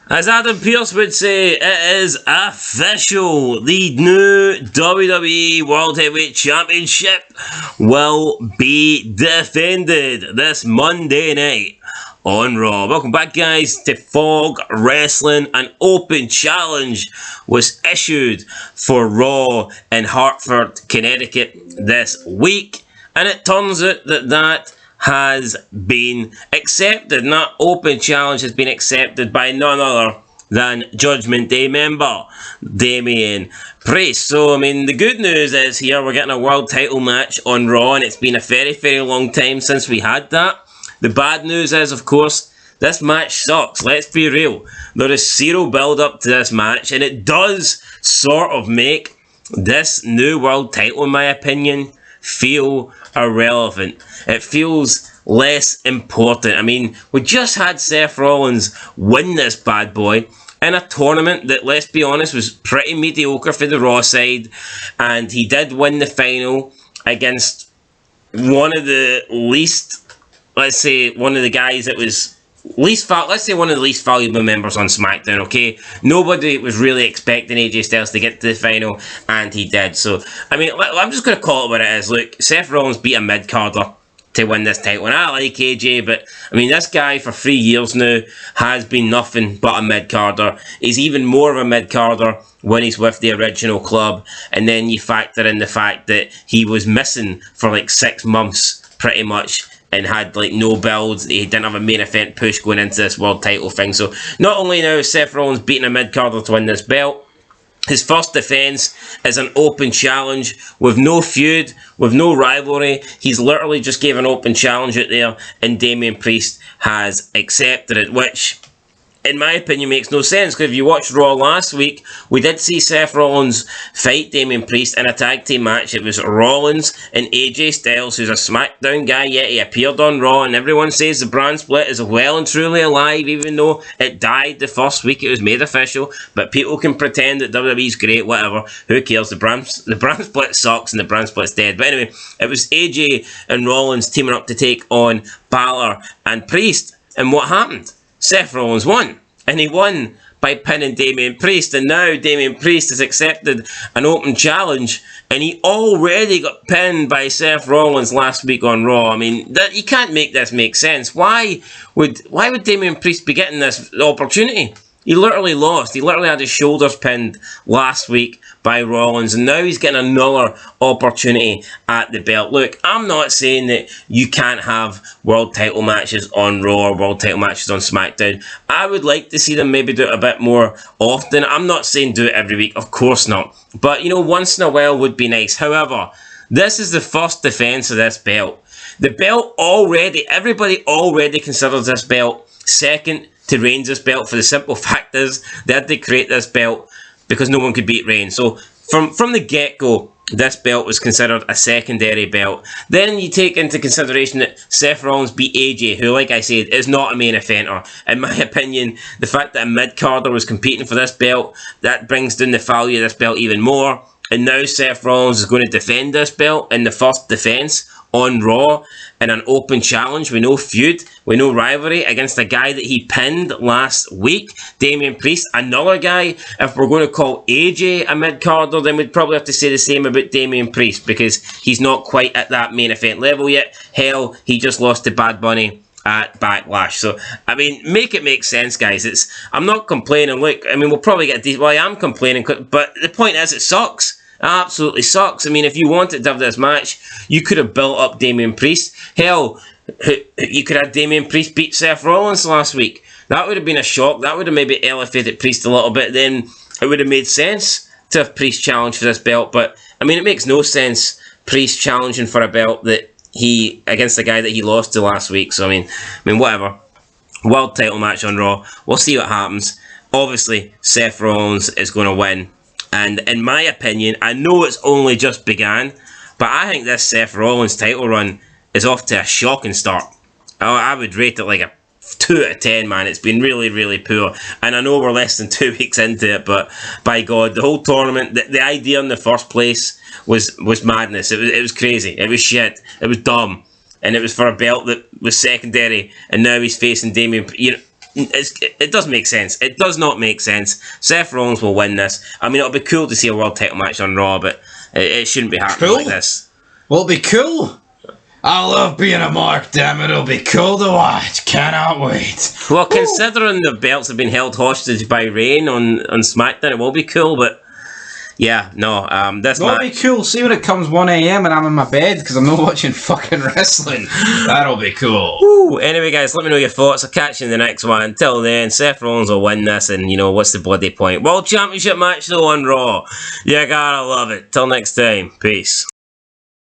As Adam Pearce would say, it is official. The new WWE World Heavyweight Championship will be defended this Monday night on Raw. Welcome back, guys, to Fog Wrestling. An open challenge was issued for Raw in Hartford, Connecticut this week, and it turns out that has been accepted, and that open challenge has been accepted by none other than Judgment Day member Damien Priest. So, I mean, the good news is here we're getting a world title match on Raw, and it's been a very, very long time since we had that. The bad news is, of course, this match sucks. Let's be real. There is zero build up to this match, and it does sort of make this new world title, in my opinion, feel irrelevant. It feels less important. I mean, we just had Seth Rollins win this bad boy in a tournament that, let's be honest, was pretty mediocre for the Raw side, and he did win the final against one of the least, let's say, one of the guys that was let's say one of the least valuable members on SmackDown, okay? Nobody was really expecting AJ Styles to get to the final, and he did. So, I mean, I'm just going to call it what it is. Look, Seth Rollins beat a mid-carder to win this title, and I like AJ, but, I mean, this guy for 3 years now has been nothing but a mid-carder. He's even more of a mid-carder when he's with the original club, and then you factor in the fact that he was missing for like 6 months, pretty much, and had like no build. He didn't have a main event push going into this world title thing. So not only now is Seth Rollins beating a mid-carder to win this belt, his first defence is an open challenge with no feud, with no rivalry. He's literally just gave an open challenge out there, and Damien Priest has accepted it, which, in my opinion, makes no sense, because if you watched Raw last week, we did see Seth Rollins fight Damien Priest in a tag team match. It was Rollins and AJ Styles, who's a SmackDown guy, yet he appeared on Raw, and everyone says the brand split is well and truly alive, even though it died the first week it was made official. But people can pretend that WWE's great, whatever, who cares? The brand split sucks and the brand split's dead. But anyway, it was AJ and Rollins teaming up to take on Balor and Priest, and what happened? Seth Rollins won, and he won by pinning Damien Priest, and now Damien Priest has accepted an open challenge, and he already got pinned by Seth Rollins last week on Raw. I mean, you can't make this make sense. Why would Damien Priest be getting this opportunity? He literally lost. He literally had his shoulders pinned last week by Rollins, and now he's getting another opportunity at the belt. Look, I'm not saying that you can't have world title matches on Raw or world title matches on SmackDown. I would like to see them maybe do it a bit more often. I'm not saying do it every week, of course not. But, you know, once in a while would be nice. However, this is the first defense of this belt. The belt already, everybody already considers this belt second to Reigns' belt, for the simple fact is they had to create this belt because no one could beat Reigns. So from the get-go, this belt was considered a secondary belt. Then you take into consideration that Seth Rollins beat AJ, who, like I said, is not a main eventer. In my opinion, the fact that a mid-carder was competing for this belt, that brings down the value of this belt even more. And now Seth Rollins is going to defend this belt in the first defense on Raw in an open challenge with no feud, with no rivalry, against a guy that he pinned last week, Damien Priest. Another guy, if we're going to call AJ a mid-carder, then we'd probably have to say the same about Damien Priest, because he's not quite at that main event level yet. Hell, he just lost to Bad Bunny at Backlash. So, I mean, make it make sense, guys. I'm not complaining. Look, I mean, we'll probably get well, I am complaining, but the point is, it sucks. It absolutely sucks. I mean, if you wanted to have this match, you could have built up Damien Priest. Hell, you could have Damien Priest beat Seth Rollins last week. That would have been a shock. That would have maybe elevated Priest a little bit. Then it would have made sense to have Priest challenge for this belt. But, I mean, it makes no sense Priest challenging for a belt that against the guy that he lost to last week. So, I mean, whatever. World title match on Raw. We'll see what happens. Obviously, Seth Rollins is going to win. And in my opinion, I know it's only just began, but I think this Seth Rollins title run is off to a shocking start. I would rate it like a 2 out of 10, man. It's been really, really poor. And I know we're less than 2 weeks into it, but by God, the whole tournament, the idea in the first place was madness. It was crazy. It was shit. It was dumb. And it was for a belt that was secondary, and now he's facing Damien. it doesn't make sense. It does not make sense. Seth Rollins will win this. I mean, it'll be cool to see a world title match on Raw, but it shouldn't be happening like this. Will it be cool? I love being a mark, damn it. It'll be cool to watch. Cannot wait. Well, considering the belts have been held hostage by Reign on SmackDown, it will be cool, but yeah, no, this That'll be cool. See when it comes 1 a.m. and I'm in my bed because I'm not watching fucking wrestling. That'll be cool. Woo. Anyway, guys, let me know your thoughts. I'll catch you in the next one. Until then, Seth Rollins will win this, and, what's the bloody point? World Championship match, though, on Raw. You gotta love it. Till next time. Peace.